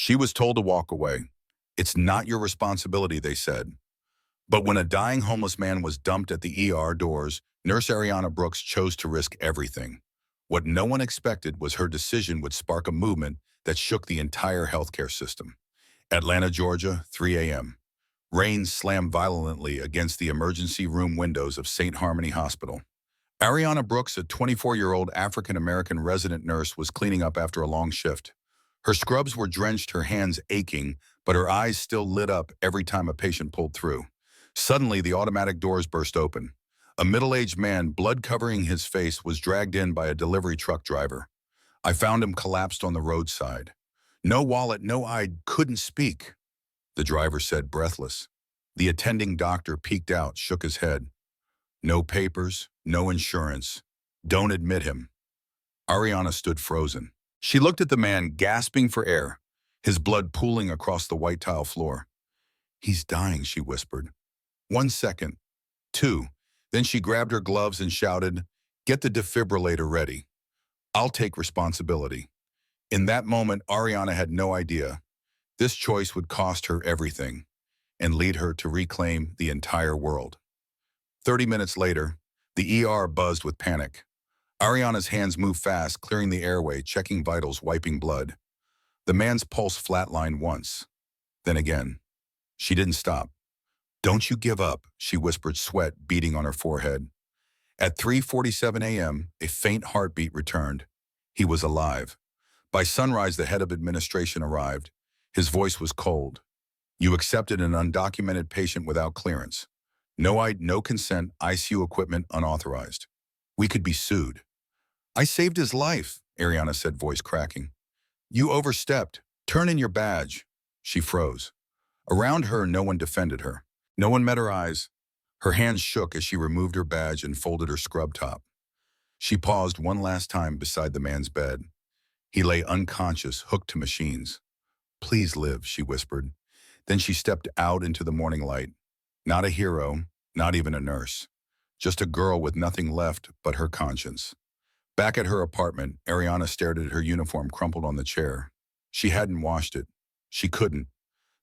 She was told to walk away. It's not your responsibility, they said. But when a dying homeless man was dumped at the ER doors, Nurse Ariana Brooks chose to risk everything. What no one expected was her decision would spark a movement that shook the entire healthcare system. Atlanta, Georgia, 3 a.m. Rain slammed violently against the emergency room windows of St. Harmony Hospital. Ariana Brooks, a 24-year-old African-American resident nurse, was cleaning up after a long shift. Her scrubs were drenched, her hands aching, but her eyes still lit up every time a patient pulled through. Suddenly, the automatic doors burst open. A middle-aged man, blood covering his face, was dragged in by a delivery truck driver. I found him collapsed on the roadside. No wallet, no ID, couldn't speak, the driver said, breathless. The attending doctor peeked out, shook his head. No papers, no insurance. Don't admit him. Ariana stood frozen. She looked at the man, gasping for air, his blood pooling across the white tile floor. He's dying, she whispered. 1 second. 2. Then she grabbed her gloves and shouted, "Get the defibrillator ready. I'll take responsibility." In that moment, Ariana had no idea. This choice would cost her everything and lead her to reclaim the entire world. 30 minutes later, the ER buzzed with panic. Ariana's hands moved fast, clearing the airway, checking vitals, wiping blood. The man's pulse flatlined once, then again. She didn't stop. "Don't you give up," she whispered, sweat beading on her forehead. At 3:47 a.m., a faint heartbeat returned. He was alive. By sunrise, the head of administration arrived. His voice was cold. "You accepted an undocumented patient without clearance. No consent, ICU equipment unauthorized. We could be sued." "I saved his life," Ariana said, voice cracking. "You overstepped. Turn in your badge." She froze. Around her, no one defended her. No one met her eyes. Her hands shook as she removed her badge and folded her scrub top. She paused one last time beside the man's bed. He lay unconscious, hooked to machines. "Please live," she whispered. Then she stepped out into the morning light. Not a hero, not even a nurse. Just a girl with nothing left but her conscience. Back at her apartment, Ariana stared at her uniform crumpled on the chair. She hadn't washed it. She couldn't.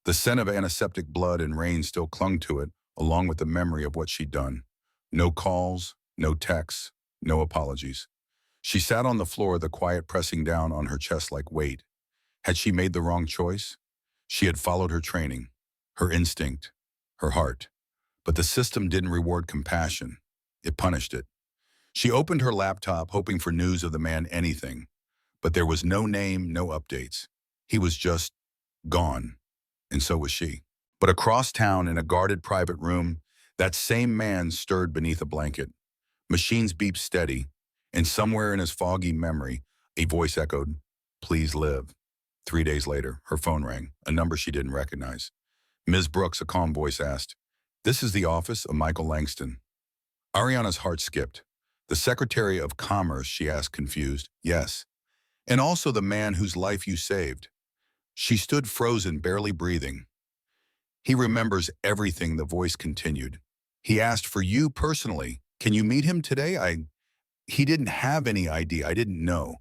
The scent of antiseptic blood and rain still clung to it, along with the memory of what she'd done. No calls, no texts, no apologies. She sat on the floor, the quiet pressing down on her chest like weight. Had she made the wrong choice? She had followed her training, her instinct, her heart. But the system didn't reward compassion. It punished it. She opened her laptop, hoping for news of the man, anything. But there was no name, no updates. He was just gone. And so was she. But across town, in a guarded private room, that same man stirred beneath a blanket. Machines beeped steady, and somewhere in his foggy memory, a voice echoed, "Please live." 3 days later, her phone rang, a number she didn't recognize. "Ms. Brooks," a calm voice asked. "This is the office of Michael Langston." Ariana's heart skipped. "The Secretary of Commerce," she asked, confused. "Yes. And also the man whose life you saved." She stood frozen, barely breathing. "He remembers everything," the voice continued. "He asked for you personally. Can you meet him today? He didn't have any ID. I didn't know."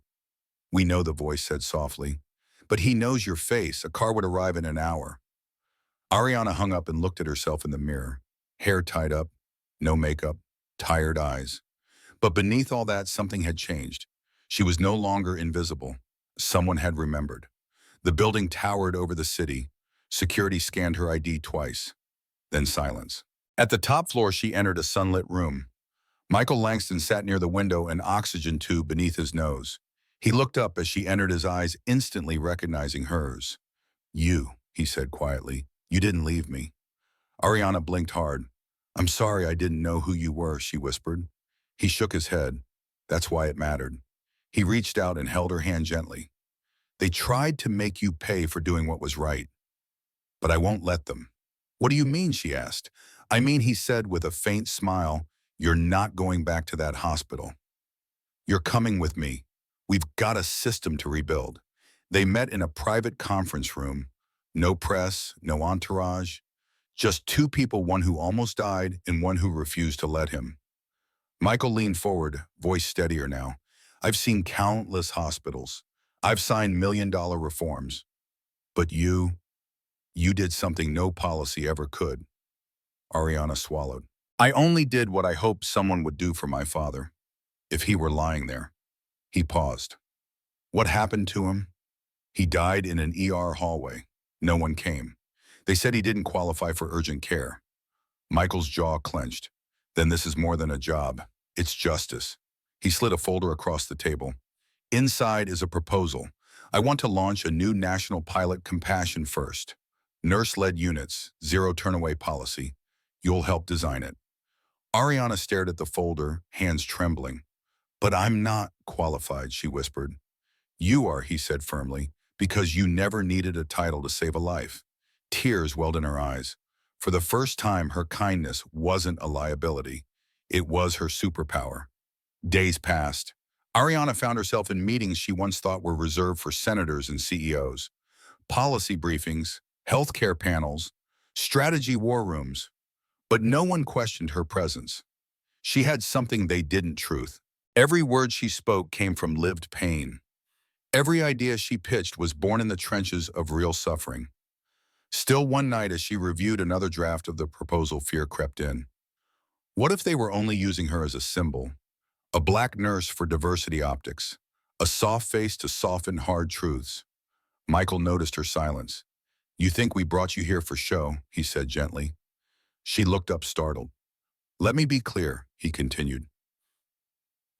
"We know," the voice said softly. "But he knows your face. A car would arrive in an hour." Ariana hung up and looked at herself in the mirror. Hair tied up, no makeup, tired eyes. But beneath all that, something had changed. She was no longer invisible. Someone had remembered. The building towered over the city. Security scanned her ID twice. Then silence. At the top floor, she entered a sunlit room. Michael Langston sat near the window, an oxygen tube beneath his nose. He looked up as she entered, his eyes instantly recognizing hers. "You," he said quietly. "You didn't leave me." Ariana blinked hard. "I'm sorry, I didn't know who you were," she whispered. He shook his head. "That's why it mattered." He reached out and held her hand gently. "They tried to make you pay for doing what was right. But I won't let them." "What do you mean?" she asked. "I mean," he said with a faint smile, "you're not going back to that hospital. You're coming with me. We've got a system to rebuild." They met in a private conference room. No press, no entourage. Just two people, one who almost died and one who refused to let him. Michael leaned forward, voice steadier now. "I've seen countless hospitals. I've signed million-dollar reforms. But you did something no policy ever could. Ariana swallowed. I only did what I hoped someone would do for my father, if he were lying there. He paused. What happened to him? He died in an ER hallway. No one came. They said he didn't qualify for urgent care. Michael's jaw clenched. Then this is more than a job. It's justice. He slid a folder across the table. Inside is a proposal. I want to launch a new national pilot compassion first. Nurse-led units, zero turnaway policy. You'll help design it. Ariana stared at the folder, hands trembling. But I'm not qualified, she whispered. You are, he said firmly, because you never needed a title to save a life. Tears welled in her eyes. For the first time, her kindness wasn't a liability. It was her superpower. Days passed. Ariana found herself in meetings she once thought were reserved for senators and CEOs. Policy briefings, healthcare panels, strategy war rooms. But no one questioned her presence. She had something they didn't truth. Every word she spoke came from lived pain. Every idea she pitched was born in the trenches of real suffering. Still one night as she reviewed another draft of the proposal, fear crept in. What if they were only using her as a symbol? A black nurse for diversity optics. A soft face to soften hard truths. Michael noticed her silence. You think we brought you here for show, he said gently. She looked up startled. Let me be clear, he continued.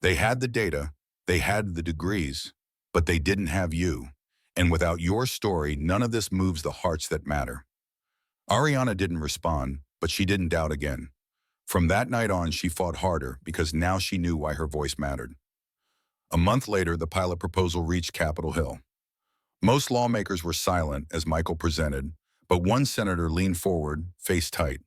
They had the data, they had the degrees, but they didn't have you. And without your story, none of this moves the hearts that matter. Ariana didn't respond, but she didn't doubt again. From that night on, she fought harder because now she knew why her voice mattered. A month later, the pilot proposal reached Capitol Hill. Most lawmakers were silent as Michael presented, but one senator leaned forward, face tight.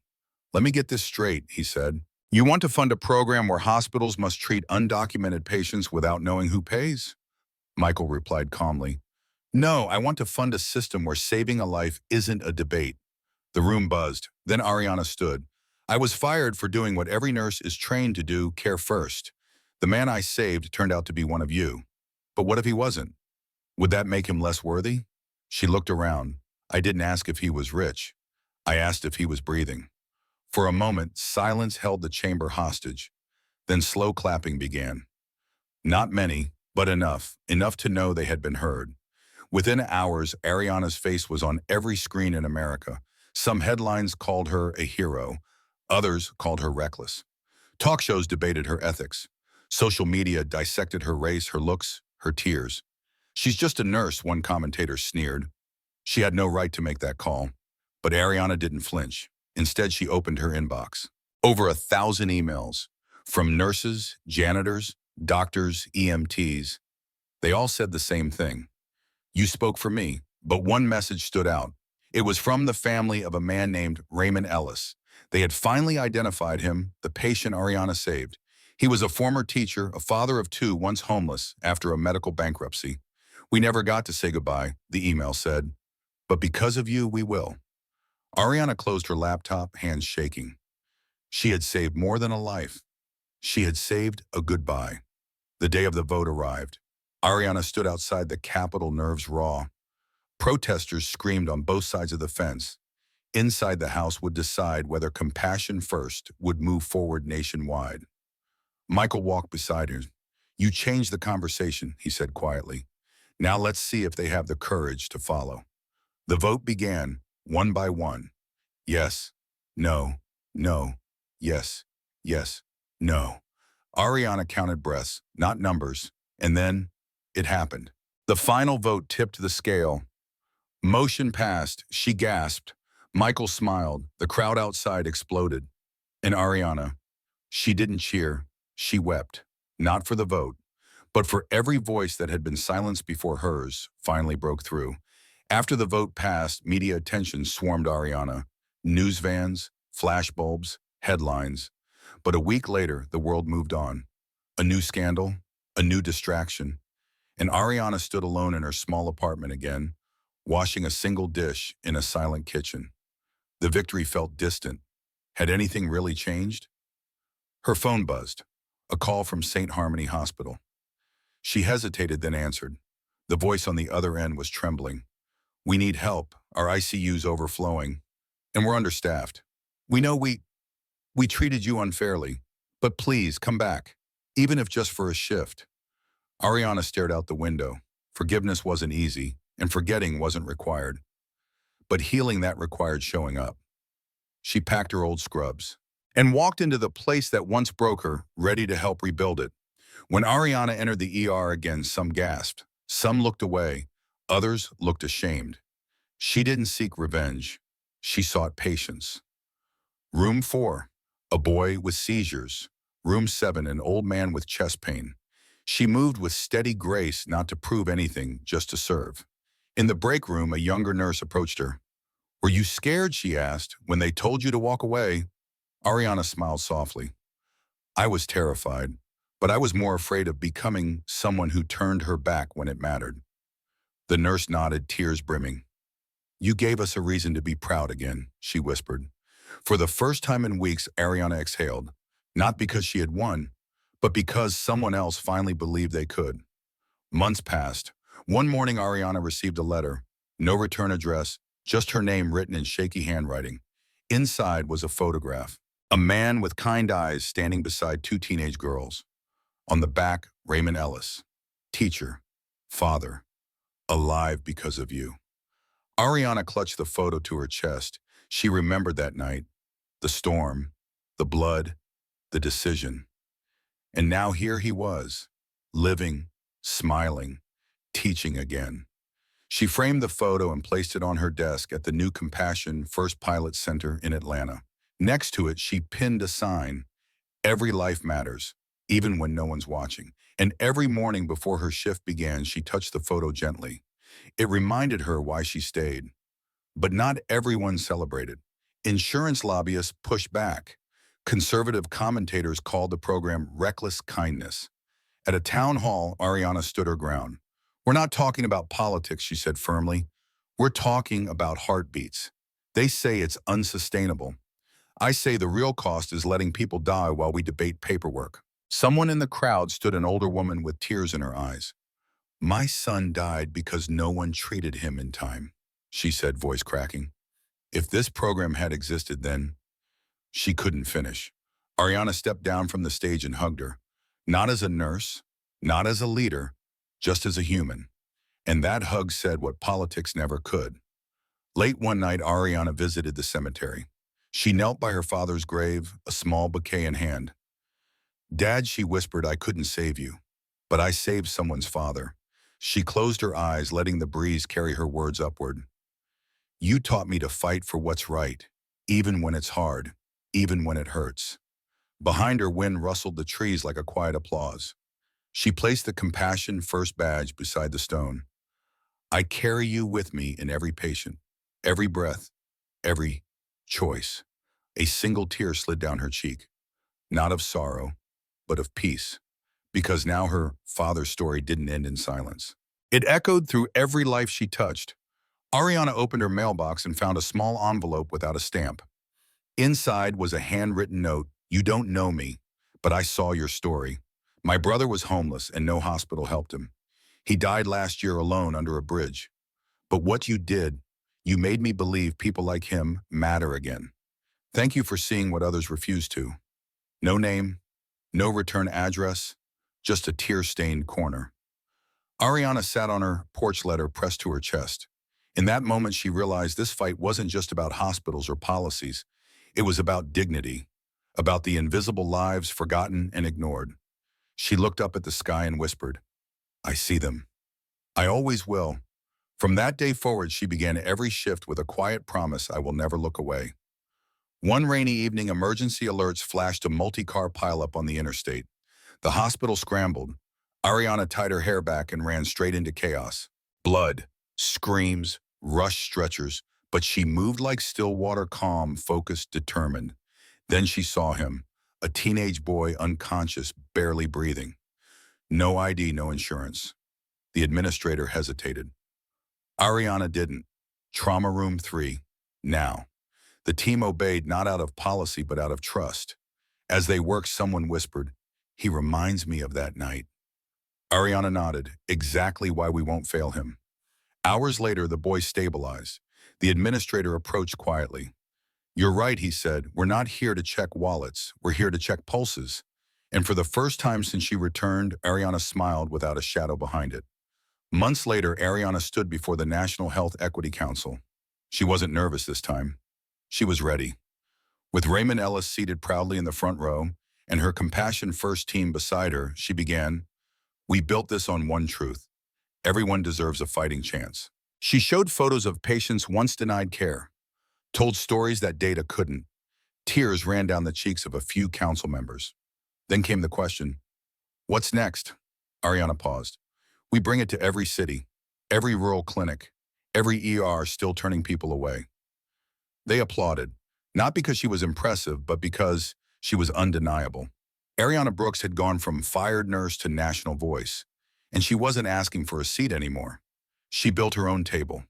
Let me get this straight, he said. You want to fund a program where hospitals must treat undocumented patients without knowing who pays? Michael replied calmly. No, I want to fund a system where saving a life isn't a debate. The room buzzed. Then Ariana stood. I was fired for doing what every nurse is trained to do, care first. The man I saved turned out to be one of you. But what if he wasn't? Would that make him less worthy? She looked around. I didn't ask if he was rich. I asked if he was breathing. For a moment, silence held the chamber hostage. Then slow clapping began. Not many, but enough to know they had been heard. Within hours, Ariana's face was on every screen in America. Some headlines called her a hero. Others called her reckless. Talk shows debated her ethics. Social media dissected her race, her looks, her tears. She's just a nurse, one commentator sneered. She had no right to make that call. But Ariana didn't flinch. Instead, she opened her inbox. Over 1,000 emails. From nurses, janitors, doctors, EMTs. They all said the same thing. You spoke for me, but one message stood out. It was from the family of a man named Raymond Ellis. They had finally identified him, the patient Ariana saved. He was a former teacher, a father of two, once homeless after a medical bankruptcy. We never got to say goodbye, the email said. But because of you, we will. Ariana closed her laptop, hands shaking. She had saved more than a life. She had saved a goodbye. The day of the vote arrived. Ariana stood outside the Capitol, nerves raw. Protesters screamed on both sides of the fence. Inside, the House would decide whether compassion first would move forward nationwide. Michael walked beside her. You changed the conversation, he said quietly. Now let's see if they have the courage to follow. The vote began, one by one. Yes, no, no, yes, yes, no. Ariana counted breaths, not numbers, and then it happened. The final vote tipped the scale. Motion passed. She gasped. Michael smiled. The crowd outside exploded. And Ariana, she didn't cheer. She wept. Not for the vote, but for every voice that had been silenced before hers finally broke through. After the vote passed, media attention swarmed Ariana. News vans, flashbulbs, headlines. But a week later, the world moved on. A new scandal, a new distraction. And Ariana stood alone in her small apartment again, washing a single dish in a silent kitchen. The victory felt distant. Had anything really changed? Her phone buzzed. A call from St. Harmony Hospital. She hesitated, then answered. The voice on the other end was trembling. We need help. Our ICU's overflowing, and we're understaffed. We know we treated you unfairly, but please come back, even if just for a shift." Ariana stared out the window. Forgiveness wasn't easy, and forgetting wasn't required. But healing that required showing up. She packed her old scrubs and walked into the place that once broke her, ready to help rebuild it. When Ariana entered the ER again, some gasped, some looked away, others looked ashamed. She didn't seek revenge. She sought patience. Room 4, a boy with seizures. Room 7, an old man with chest pain. She moved with steady grace, not to prove anything, just to serve. In the break room, a younger nurse approached her. "Were you scared?" she asked, "when they told you to walk away?" Ariana smiled softly. "I was terrified, but I was more afraid of becoming someone who turned her back when it mattered." The nurse nodded, tears brimming. "You gave us a reason to be proud again," she whispered. For the first time in weeks, Ariana exhaled, not because she had won, but because someone else finally believed they could. Months passed. One morning, Ariana received a letter. No return address, just her name written in shaky handwriting. Inside was a photograph. A man with kind eyes standing beside two teenage girls. On the back, Raymond Ellis. Teacher, father, alive because of you. Ariana clutched the photo to her chest. She remembered that night. The storm, the blood, the decision. And now here he was, living, smiling, teaching again. She framed the photo and placed it on her desk at the new Compassion First Pilot Center in Atlanta. Next to it, she pinned a sign, "Every life matters, even when no one's watching." And every morning before her shift began, she touched the photo gently. It reminded her why she stayed. But not everyone celebrated. Insurance lobbyists pushed back. Conservative commentators called the program reckless kindness. At a town hall, Ariana stood her ground. "We're not talking about politics," she said firmly. "We're talking about heartbeats. They say it's unsustainable. I say the real cost is letting people die while we debate paperwork." Someone in the crowd stood, an older woman with tears in her eyes. "My son died because no one treated him in time," she said, voice cracking. If this program had existed then, she couldn't finish. Ariana stepped down from the stage and hugged her. Not as a nurse, not as a leader, just as a human. And that hug said what politics never could. Late one night, Ariana visited the cemetery. She knelt by her father's grave, a small bouquet in hand. "Dad," she whispered, "I couldn't save you, but I saved someone's father." She closed her eyes, letting the breeze carry her words upward. "You taught me to fight for what's right, even when it's hard, even when it hurts." Behind her, wind rustled the trees like a quiet applause. She placed the Compassion First badge beside the stone. "I carry you with me in every patient, every breath, every choice." A single tear slid down her cheek, not of sorrow, but of peace, because now her father's story didn't end in silence. It echoed through every life she touched. Ariana opened her mailbox and found a small envelope without a stamp. Inside was a handwritten note. "You don't know me, but I saw your story. My brother was homeless and no hospital helped him. He died last year alone under a bridge. But what you did, you made me believe people like him matter again. Thank you for seeing what others refuse to." No name, no return address, just a tear-stained corner. Ariana sat on her porch, letter pressed to her chest. In that moment, she realized this fight wasn't just about hospitals or policies. It was about dignity, about the invisible lives forgotten and ignored. She looked up at the sky and whispered, "I see them. I always will." From that day forward, she began every shift with a quiet promise: "I will never look away." One rainy evening, emergency alerts flashed, a multi-car pileup on the interstate. The hospital scrambled. Ariana tied her hair back and ran straight into chaos. Blood, screams, rushed stretchers, but she moved like still water, calm, focused, determined. Then she saw him, a teenage boy, unconscious, barely breathing. No ID, no insurance. The administrator hesitated. Ariana didn't. "Trauma room 3, now." The team obeyed, not out of policy, but out of trust. As they worked, someone whispered, "He reminds me of that night." Ariana nodded. "Exactly why we won't fail him." Hours later, the boy stabilized. The administrator approached quietly. "You're right," he said. "We're not here to check wallets. We're here to check pulses." And for the first time since she returned, Ariana smiled without a shadow behind it. Months later, Ariana stood before the National Health Equity Council. She wasn't nervous this time. She was ready. With Raymond Ellis seated proudly in the front row and her Compassion First team beside her, she began, "We built this on one truth. Everyone deserves a fighting chance." She showed photos of patients once denied care, told stories that data couldn't. Tears ran down the cheeks of a few council members. Then came the question, "What's next?" Ariana paused. "We bring it to every city, every rural clinic, every ER still turning people away." They applauded, not because she was impressive, but because she was undeniable. Ariana Brooks had gone from fired nurse to national voice, and she wasn't asking for a seat anymore. She built her own table.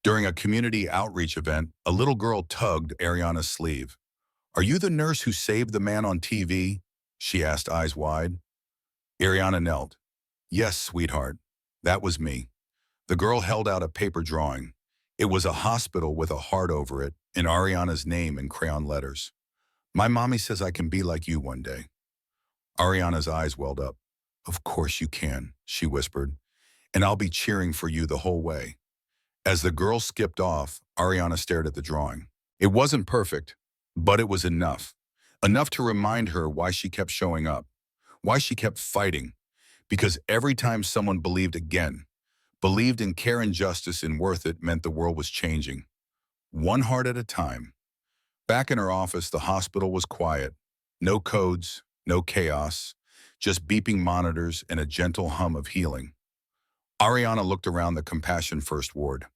During a community outreach event, a little girl tugged Ariana's sleeve. "Are you the nurse who saved the man on TV?" she asked, eyes wide. Ariana knelt. "Yes, sweetheart, that was me." The girl held out a paper drawing. It was a hospital with a heart over it and Ariana's name in crayon letters. "My mommy says I can be like you one day." Ariana's eyes welled up. "Of course you can," she whispered, "and I'll be cheering for you the whole way." As the girl skipped off, Ariana stared at the drawing. It wasn't perfect, but it was enough. Enough to remind her why she kept showing up, why she kept fighting. Because every time someone believed again, believed in care and justice and worth it meant the world was changing. One heart at a time. Back in her office, the hospital was quiet. No codes, no chaos, just beeping monitors and a gentle hum of healing. Ariana looked around the Compassion First ward.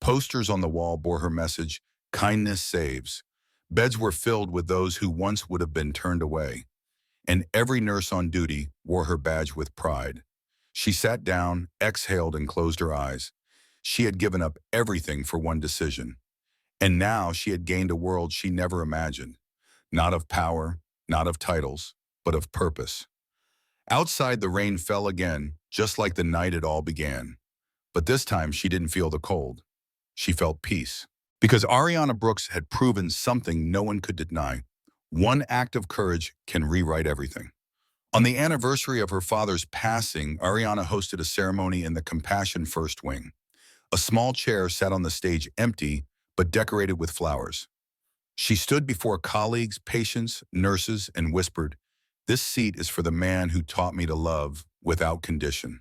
Posters on the wall bore her message, "Kindness saves." Beds were filled with those who once would have been turned away. And every nurse on duty wore her badge with pride. She sat down, exhaled, and closed her eyes. She had given up everything for one decision. And now she had gained a world she never imagined. Not of power, not of titles, but of purpose. Outside, the rain fell again, just like the night it all began. But this time, she didn't feel the cold. She felt peace. Because Ariana Brooks had proven something no one could deny. One act of courage can rewrite everything. On the anniversary of her father's passing, Ariana hosted a ceremony in the Compassion First wing. A small chair sat on the stage empty, but decorated with flowers. She stood before colleagues, patients, nurses, and whispered, "This seat is for the man who taught me to love without condition."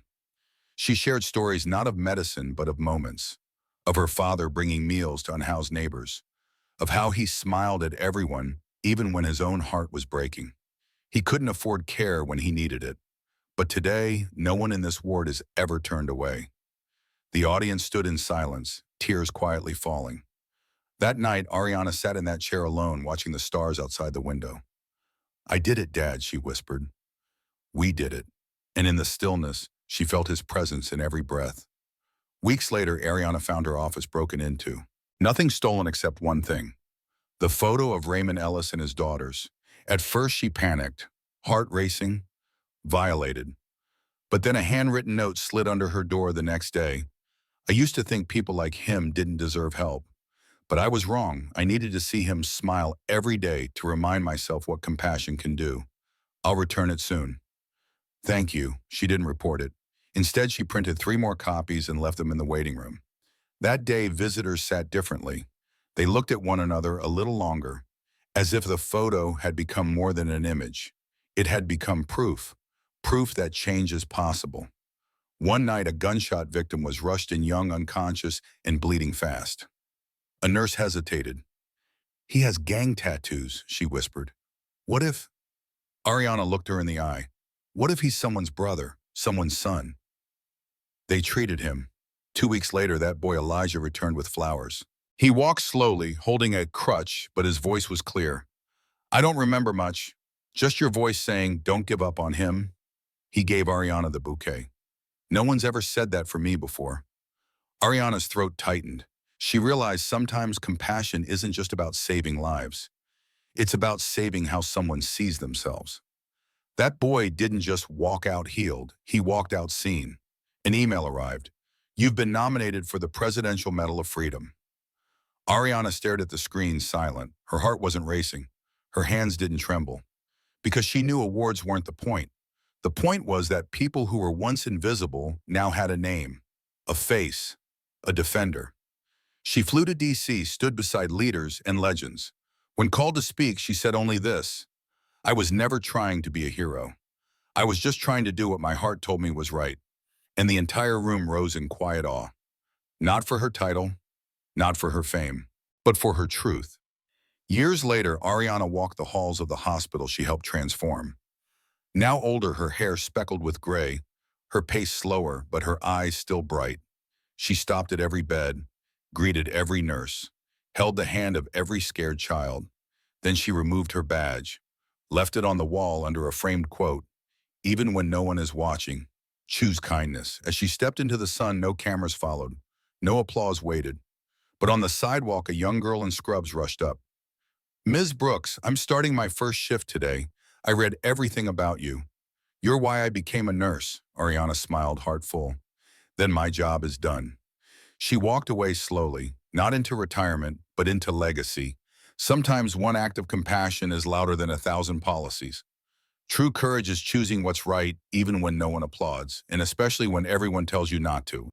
She shared stories not of medicine, but of moments. Of her father bringing meals to unhoused neighbors. Of how he smiled at everyone, even when his own heart was breaking. He couldn't afford care when he needed it. But today, no one in this ward is ever turned away. The audience stood in silence, tears quietly falling. That night, Ariana sat in that chair alone, watching the stars outside the window. "I did it, Dad," she whispered. "We did it." And in the stillness, she felt his presence in every breath. Weeks later, Ariana found her office broken into. Nothing stolen except one thing. The photo of Raymond Ellis and his daughters. At first, she panicked, heart racing, violated. But then a handwritten note slid under her door the next day. "I used to think people like him didn't deserve help. But I was wrong. I needed to see him smile every day to remind myself what compassion can do. I'll return it soon." "Thank you." She didn't report it. Instead, she printed 3 more copies and left them in the waiting room. That day, visitors sat differently. They looked at one another a little longer, as if the photo had become more than an image. It had become proof, proof that change is possible. One night, a gunshot victim was rushed in young, unconscious, and bleeding fast. A nurse hesitated. "He has gang tattoos," she whispered. "What if—" Ariana looked her in the eye. "What if he's someone's brother, someone's son?" They treated him. 2 weeks later, that boy Elijah returned with flowers. He walked slowly, holding a crutch, but his voice was clear. "I don't remember much. Just your voice saying, 'Don't give up on him.'" He gave Ariana the bouquet. "No one's ever said that for me before." Ariana's throat tightened. She realized sometimes compassion isn't just about saving lives. It's about saving how someone sees themselves. That boy didn't just walk out healed. He walked out seen. An email arrived. You've been nominated for the Presidential Medal of Freedom. Ariana stared at the screen silent. Her heart wasn't racing. Her hands didn't tremble. Because she knew awards weren't the point. The point was that people who were once invisible now had a name, a face, a defender. She flew to D.C., stood beside leaders and legends. When called to speak, she said only this: I was never trying to be a hero. I was just trying to do what my heart told me was right. And the entire room rose in quiet awe. Not for her title, not for her fame, but for her truth. Years later, Ariana walked the halls of the hospital she helped transform. Now older, her hair speckled with gray, her pace slower, but her eyes still bright. She stopped at every bed, greeted every nurse, held the hand of every scared child. Then she removed her badge, left it on the wall under a framed quote, even when no one is watching, choose kindness. As she stepped into the sun, no cameras followed, no applause waited. But on the sidewalk, a young girl in scrubs rushed up. Ms. Brooks, I'm starting my first shift today. I read everything about you. You're why I became a nurse. Ariana smiled, heart full. Then my job is done. She walked away slowly, not into retirement, but into legacy. Sometimes one act of compassion is louder than 1,000 policies. True courage is choosing what's right even when no one applauds, and especially when everyone tells you not to.